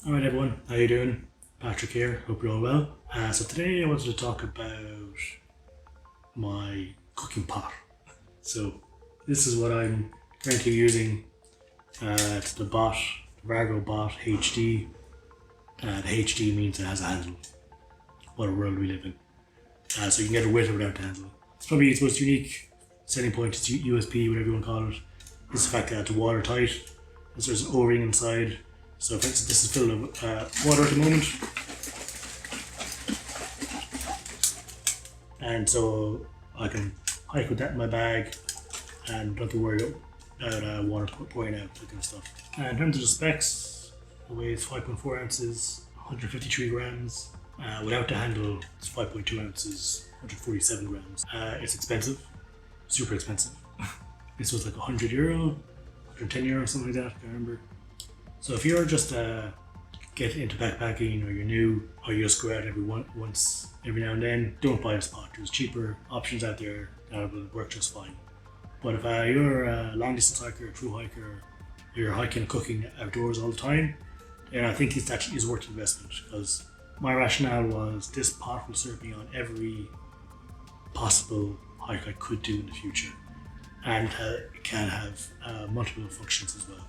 Alright everyone, how you doing? Patrick here, hope you're all well. So today I wanted to talk about my cooking pot. So this is what I'm currently using. It's the BOT, Vargo BOT HD. The HD means it has a handle. What a world we live in. So you can get it with or without the handle. It's probably its most unique selling point, it's USP, whatever you want to call it, is the fact that it's watertight. There's an O-ring inside. So for instance, this is filled with water at the moment. And so I can hike with that in my bag and don't have to worry about water pouring out, that kind of stuff. And in terms of the specs, it weighs 5.4 ounces, 153 grams. Without the handle, it's 5.2 ounces, 147 grams. It's expensive, super expensive. This was like €100, €110, something like that, I can't remember. So if you're just getting into backpacking, or you're new, or you just go out every now and then, don't buy this pot. There's cheaper options out there that will work just fine. But if you're a long distance hiker, a thru-hiker, or you're hiking and cooking outdoors all the time, then I think it actually is worth the investment, because my rationale was this pot will serve me on every possible hike I could do in the future, and it can have multiple functions as well.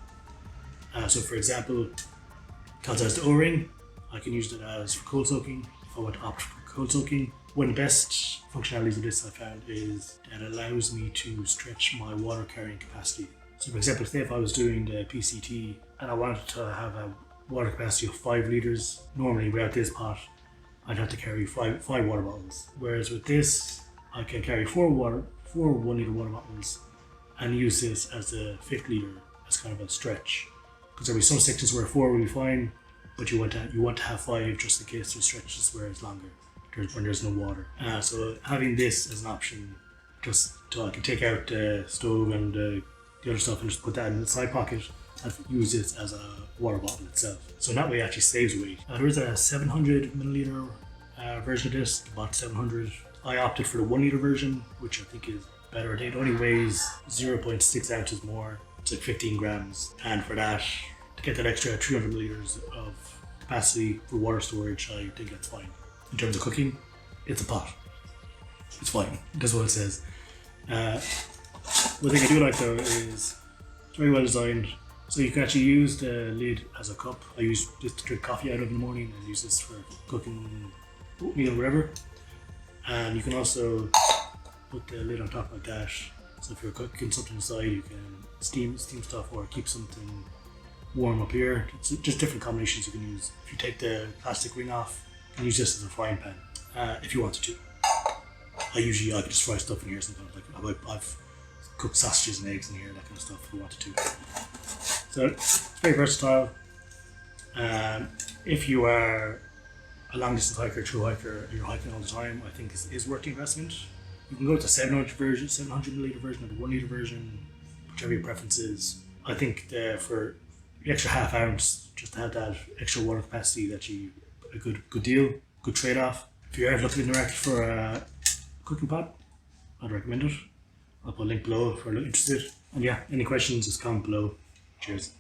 So for example, because it has the O-ring, I can use it as for cold soaking if I want to opt for cold soaking. One of the best functionalities of this I found is that it allows me to stretch my water carrying capacity. So for example, say if I was doing the PCT and I wanted to have a water capacity of 5 litres, normally without this pot I'd have to carry five water bottles. Whereas with this, I can carry four 1 litre water bottles and use this as a 5th litre as kind of a stretch. Because there'll be some sections where 4 will be fine, but you want to have 5 just in case there's stretches where it's longer, when there's no water. So having this as an option, just so I can take out the stove and the other stuff and just put that in the side pocket and use this as a water bottle itself. So that way it actually saves weight. There is a 700 milliliter version of this, the BOT 700. I opted for the 1 litre version, which I think is better. It only weighs 0.6 ounces more. It's like 15 grams, and for that, to get that extra 300 milliliters of capacity for water storage, I think that's fine. In terms of cooking, it's a pot. It's fine. That's what it says. One thing I do like though is it's very well designed. So you can actually use the lid as a cup. I use this to drink coffee out of in the morning, and use this for cooking oatmeal or whatever. And you can also put the lid on top like that. So if you're cooking something inside, you can steam stuff or keep something warm up here. It's just different combinations you can use. If you take the plastic ring off, you can use this as a frying pan if you wanted to. I can just fry stuff in here sometimes. Like I've cooked sausages and eggs in here, that kind of stuff if you wanted to. So it's very versatile. If you are a long distance hiker, true hiker, and you're hiking all the time, I think is worth the investment. You can go with the 700 milliliter version or the 1 litre version, whichever your preference is. I think for the extra half ounce, just to have that extra water capacity, that's a good deal, good trade-off. If you're ever looking in the market for a cooking pot, I'd recommend it. I'll put a link below if you're interested. And yeah, any questions, just comment below. Cheers.